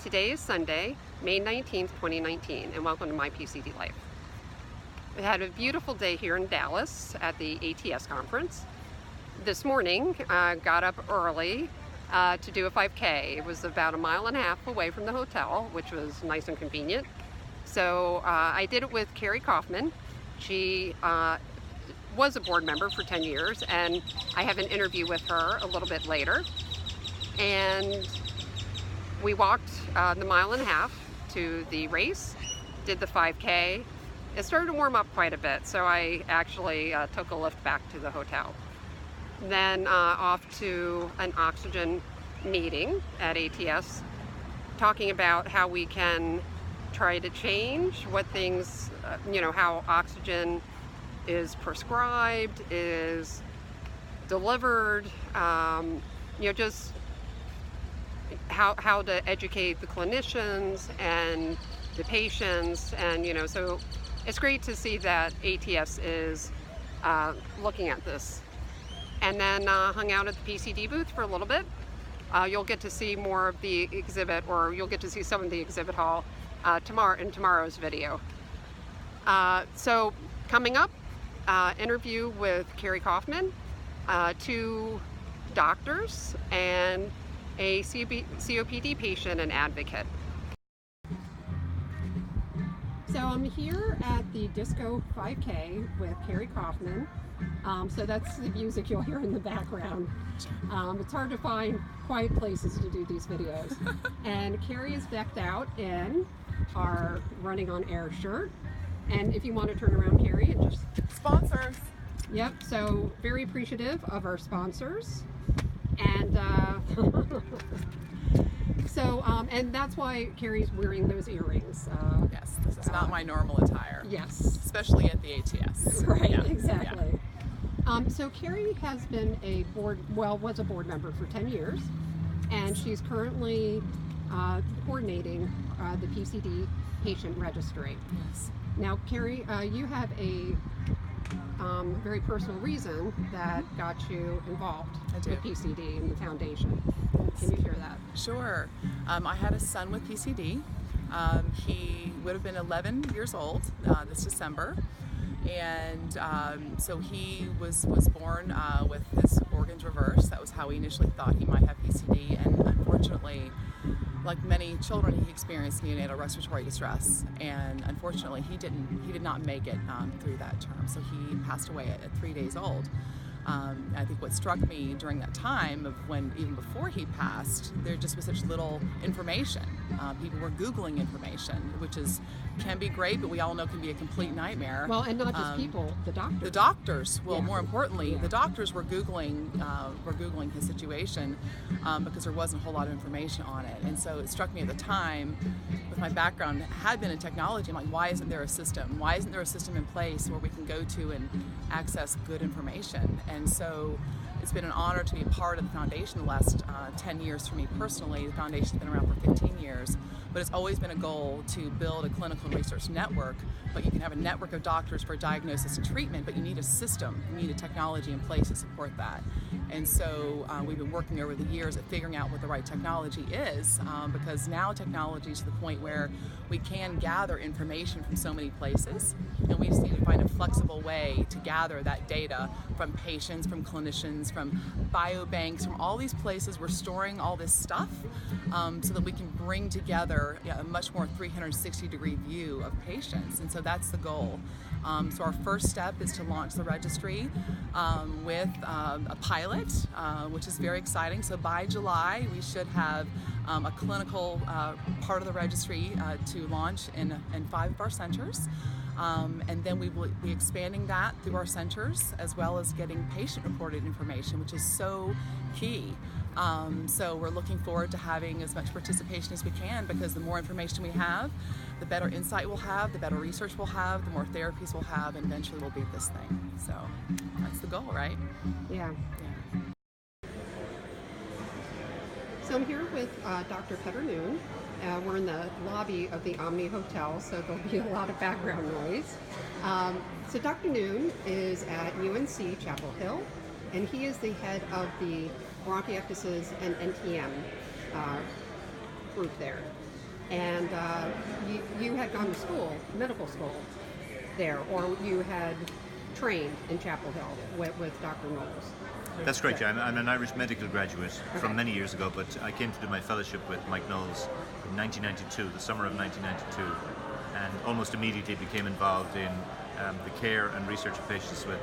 Today is Sunday, May 19th, 2019, and welcome to my PCD Life. We had a beautiful day here in Dallas at the ATS conference. This morning, I got up early to do a 5K. It was about 1.5 miles away from the hotel, which was nice and convenient. So I did it with Carrie Kaufman. She was a board member for 10 years, and I have an interview with her a little bit later. And we walked the 1.5 miles to the race, did the 5K. It started to warm up quite a bit, so I actually took a lift back to the hotel. Then off to an oxygen meeting at ATS, talking about how we can try to change what things, how oxygen is prescribed, is delivered, just how to educate the clinicians and the patients, and so it's great to see that ATS is looking at this. And then hung out at the PCD booth for a little bit. You'll get to see more of the exhibit, or you'll get to see some of the exhibit hall tomorrow in tomorrow's video. So coming up, interview with Carrie Kaufman, 2 doctors, and a COPD patient and advocate. So I'm here at the Disco 5K with Carrie Kaufman. So that's the music you'll hear in the background. It's hard to find quiet places to do these videos. And Carrie is decked out in our Running on Air shirt. And if you want to turn around, Carrie, and just... Sponsors. Yep, so very appreciative of our sponsors. And and that's why Carrie's wearing those earrings. Yes, this is not my normal attire. Yes. Especially at the ATS. Right, yeah. exactly. Yeah. So Carrie has been was a board member for 10 years, and she's currently coordinating the PCD patient registry. Yes. Now, Carrie, you have a very personal reason that got you involved with PCD and the foundation. Can you share that? Sure. I had a son with PCD. He would have been 11 years old this December. And so he was born with his organs reversed. That was how we initially thought he might have PCD. And unfortunately, like many children, he experienced neonatal respiratory distress, and unfortunately he did not make it through that term. So he passed away at 3 days old. I think what struck me during that time of when, even before he passed, there just was such little information. People were Googling information, which can be great, but we all know can be a complete nightmare. Well, and not just people, the doctors. The doctors. Well, yeah. More importantly, yeah. the doctors were Googling his situation because there wasn't a whole lot of information on it. And so it struck me at the time, with my background had been in technology, I'm like, why isn't there a system? Why isn't there a system in place where we can go to and access good information? And so it's been an honor to be a part of the foundation the last 10 years for me personally. The foundation's been around for 15 years, but it's always been a goal to build a clinical and research network. But you can have a network of doctors for diagnosis and treatment, but you need a system, you need a technology in place to support that. And so we've been working over the years at figuring out what the right technology is, because now technology is to the point where we can gather information from so many places, and we just need to find a flexible way to gather that data from patients, from clinicians, from biobanks, from all these places. We're storing all this stuff so that we can bring together a much more 360-degree view of patients, and so that's the goal. So our first step is to launch the registry with a pilot, which is very exciting. So by July, we should have a clinical part of the registry to launch in 5 of our centers. And then we will be expanding that through our centers, as well as getting patient-reported information, which is so key. So we're looking forward to having as much participation as we can, because the more information we have, the better insight we'll have, the better research we'll have, the more therapies we'll have, and eventually we'll beat this thing. So that's the goal, right? Yeah. So I'm here with Dr. Petter Noon. We're in the lobby of the Omni Hotel, so there'll be a lot of background noise. So Dr. Noon is at UNC Chapel Hill, and he is the head of the bronchiectasis and NTM group there. and you had gone to school, medical school there, or you had trained in Chapel Hill with Dr. Knowles. That's correct, yeah. I'm an Irish medical graduate from many years ago, but I came to do my fellowship with Mike Knowles in 1992, the summer of 1992, and almost immediately became involved in the care and research of patients with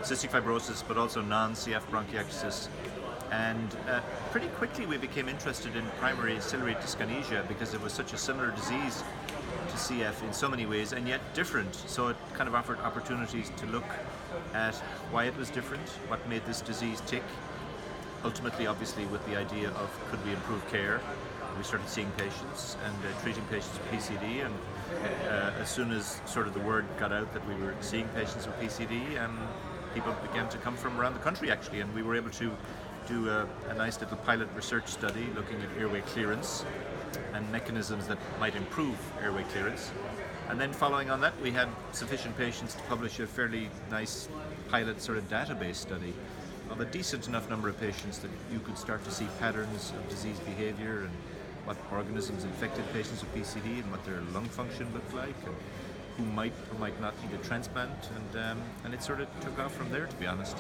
cystic fibrosis, but also non-CF bronchiectasis. And pretty quickly we became interested in primary ciliary dyskinesia because it was such a similar disease to CF in so many ways and yet different. So it kind of offered opportunities to look at why it was different, what made this disease tick. Ultimately, obviously, with the idea of could we improve care, we started seeing patients and treating patients with PCD. And as soon as sort of the word got out that we were seeing patients with PCD, people began to come from around the country actually, and we were able to do a nice little pilot research study looking at airway clearance and mechanisms that might improve airway clearance. And then following on that, we had sufficient patients to publish a fairly nice pilot sort of database study of a decent enough number of patients that you could start to see patterns of disease behavior and what organisms infected patients with PCD and what their lung function looked like and who might or might not need a transplant. And it sort of took off from there, to be honest.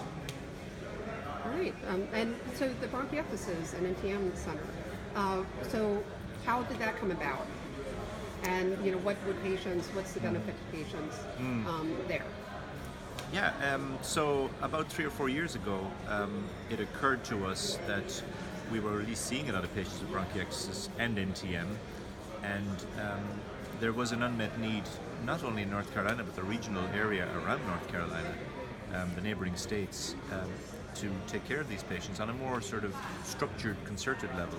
Great. And so the bronchiectasis and NTM Center, so how did that come about? And what would patients? What's the benefit to patients there? Yeah. So about 3 or 4 years ago, it occurred to us that we were already seeing a lot of patients with bronchiectasis and NTM, and there was an unmet need not only in North Carolina but the regional area around North Carolina, the neighboring states, to take care of these patients on a more sort of structured, concerted level.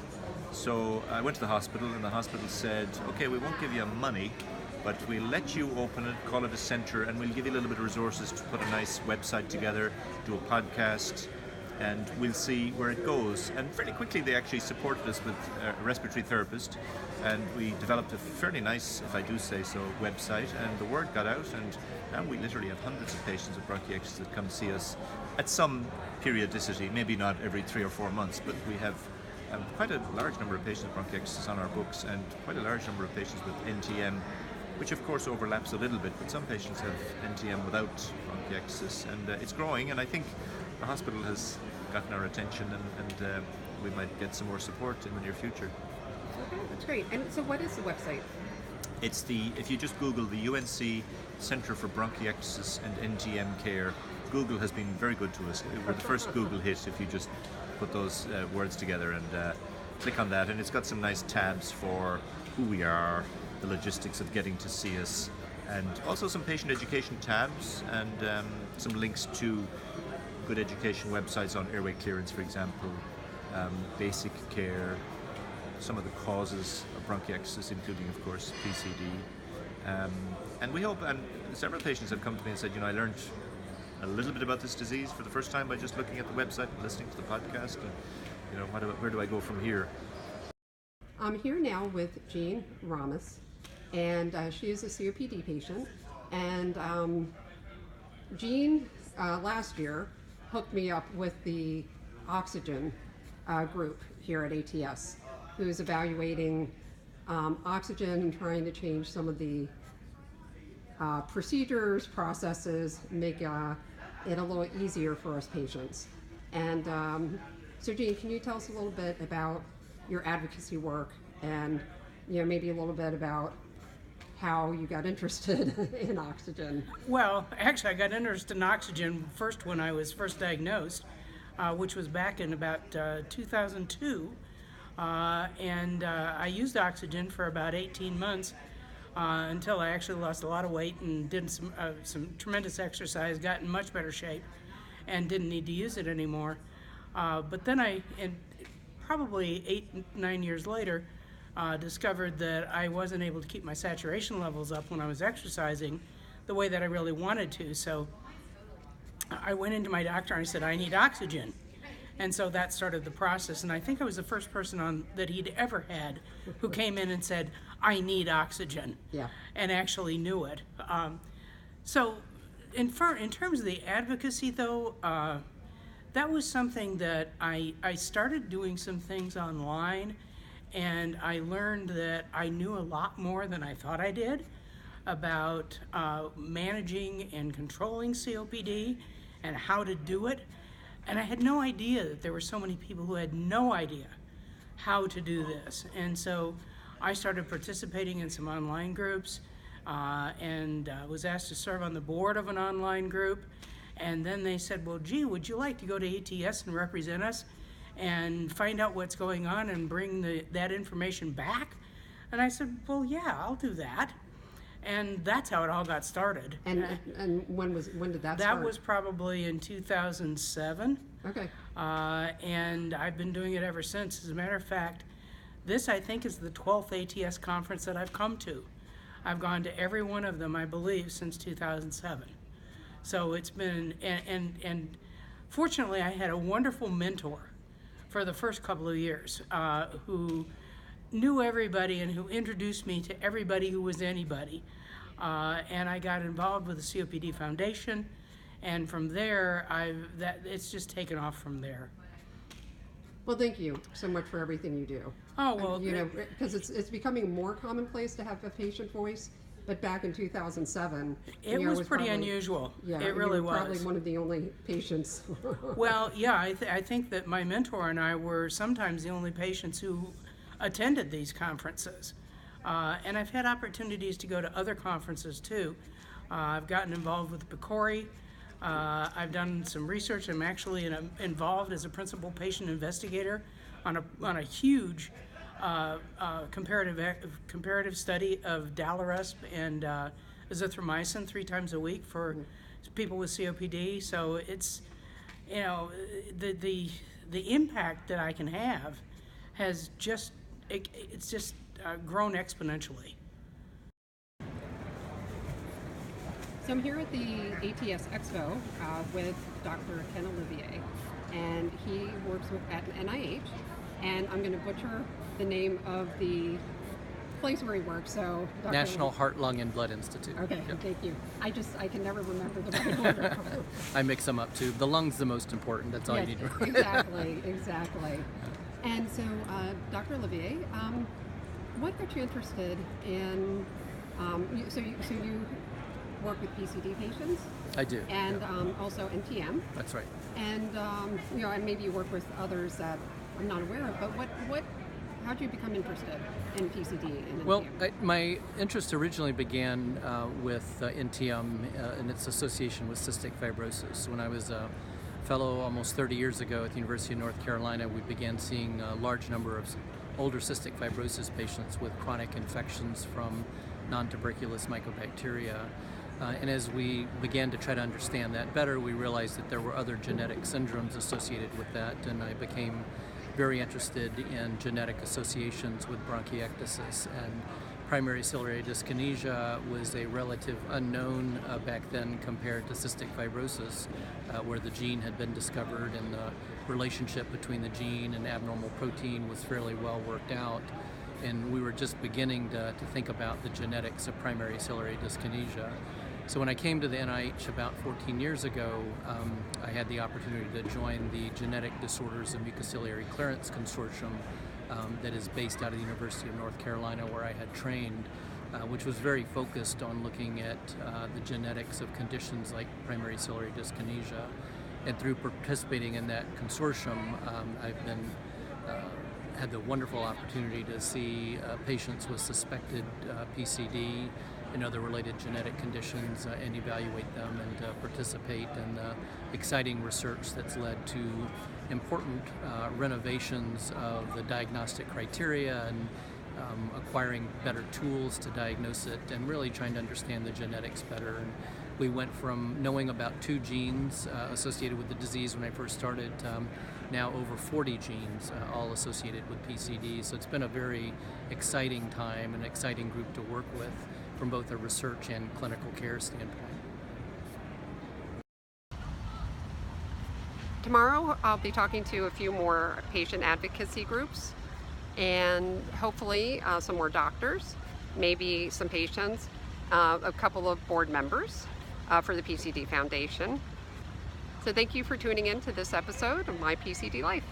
So I went to the hospital, and the hospital said, okay, we won't give you money, but we'll let you open it, call it a center, and we'll give you a little bit of resources to put a nice website together, do a podcast, and we'll see where it goes. And fairly quickly they actually supported us with a respiratory therapist, and we developed a fairly nice, if I do say so, website, and the word got out, and now we literally have hundreds of patients with bronchiectasis that come see us at some periodicity, maybe not every 3 or 4 months, but we have quite a large number of patients with bronchiectasis on our books and quite a large number of patients with NTM, which of course overlaps a little bit, but some patients have NTM without bronchiectasis, and it's growing, and I think the hospital has gotten our attention, and we might get some more support in the near future. Okay, that's great. And so what is the website? It's if you just Google the UNC Center for Bronchiectasis and NTM Care, Google has been very good to us. We're the first Google hit if you just put those words together and click on that, and it's got some nice tabs for who we are, the logistics of getting to see us, and also some patient education tabs and some links to good education websites on airway clearance, for example, basic care, some of the causes of bronchiectasis, including, of course, PCD. And we hope, and several patients have come to me and said, I learned a little bit about this disease for the first time by just looking at the website and listening to the podcast, and where do I go from here? I'm here now with Jean Ramos, and she is a COPD patient, and Jean last year hooked me up with the oxygen group here at ATS, who's evaluating oxygen and trying to change some of the procedures, processes, make it a little easier for us patients. And so Jean, can you tell us a little bit about your advocacy work and maybe a little bit about how you got interested in oxygen? Well, actually I got interested in oxygen first when I was first diagnosed, which was back in about 2002. And I used oxygen for about 18 months until I actually lost a lot of weight and did some tremendous exercise, got in much better shape, and didn't need to use it anymore. But then probably 8-9 years later, discovered that I wasn't able to keep my saturation levels up when I was exercising the way that I really wanted to. So I went into my doctor and I said, I need oxygen. And so that started the process. And I think I was the first person that he'd ever had who came in and said, I need oxygen, and actually knew it. So in terms of the advocacy, though, that was something that I started doing some things online, and I learned that I knew a lot more than I thought I did about managing and controlling COPD and how to do it. And I had no idea that there were so many people who had no idea how to do this. And so I started participating in some online groups and was asked to serve on the board of an online group. And then they said, well, gee, would you like to go to ATS and represent us and find out what's going on and bring that information back? And I said, well, yeah, I'll do that. And that's how it all got started. And when did that start? That was probably in 2007. Okay. And I've been doing it ever since. As a matter of fact, this, I think, is the 12th ATS conference that I've come to. I've gone to every one of them, I believe, since 2007. So it's been, and fortunately, I had a wonderful mentor for the first couple of years who knew everybody and who introduced me to everybody who was anybody. And I got involved with the COPD Foundation, and from there, it's just taken off from there. Well, thank you so much for everything you do. Oh, well, You know, because it's becoming more commonplace to have a patient voice, but back in 2007, it was pretty probably unusual. Yeah, it really you were was. probably one of the only patients. Well, yeah, I think that my mentor and I were sometimes the only patients who attended these conferences. And I've had opportunities to go to other conferences too. I've gotten involved with PCORI. I've done some research. I'm actually involved as a principal patient investigator on a huge comparative study of Daliresp and azithromycin 3 times a week for people with COPD. So it's, you know, the impact that I can have has just it's just grown exponentially. So I'm here at the ATS Expo with Dr. Ken Olivier, and he works at NIH, and I'm going to butcher the name of the place where he works. So Dr. National Heart, Lung, and Blood Institute. Okay, Yep. thank you. I can never remember the right order. I mix them up too. The lung's the most important. That's all Yes, you need to remember. exactly. And so, Dr. Olivier, what got you interested in? So you work with PCD patients, I do. and yeah. also NTM, That's right. and you know, and maybe you work with others that I'm not aware of. But how did you become interested in PCD and NTM? Well, my interest originally began with NTM and its association with cystic fibrosis. When I was a fellow almost 30 years ago at the University of North Carolina, we began seeing a large number of older cystic fibrosis patients with chronic infections from non-tuberculous mycobacteria. And as we began to try to understand that better, we realized that there were other genetic syndromes associated with that, and I became very interested in genetic associations with bronchiectasis. And primary ciliary dyskinesia was a relative unknown back then compared to cystic fibrosis, where the gene had been discovered and the relationship between the gene and abnormal protein was fairly well worked out. And we were just beginning to think about the genetics of primary ciliary dyskinesia. So when I came to the NIH about 14 years ago, I had the opportunity to join the Genetic Disorders of Mucociliary Clearance Consortium that is based out of the University of North Carolina, where I had trained, which was very focused on looking at the genetics of conditions like primary ciliary dyskinesia. And through participating in that consortium, I've been had the wonderful opportunity to see patients with suspected PCD and other related genetic conditions and evaluate them and participate in the exciting research that's led to important renovations of the diagnostic criteria and acquiring better tools to diagnose it and really trying to understand the genetics better. And we went from knowing about 2 genes associated with the disease when I first started now over 40 genes all associated with PCD. So it's been a very exciting time, an exciting group to work with from both a research and clinical care standpoint. Tomorrow I'll be talking to a few more patient advocacy groups and hopefully some more doctors, maybe some patients, a couple of board members for the PCD Foundation. So thank you for tuning in to this episode of My PCD Life.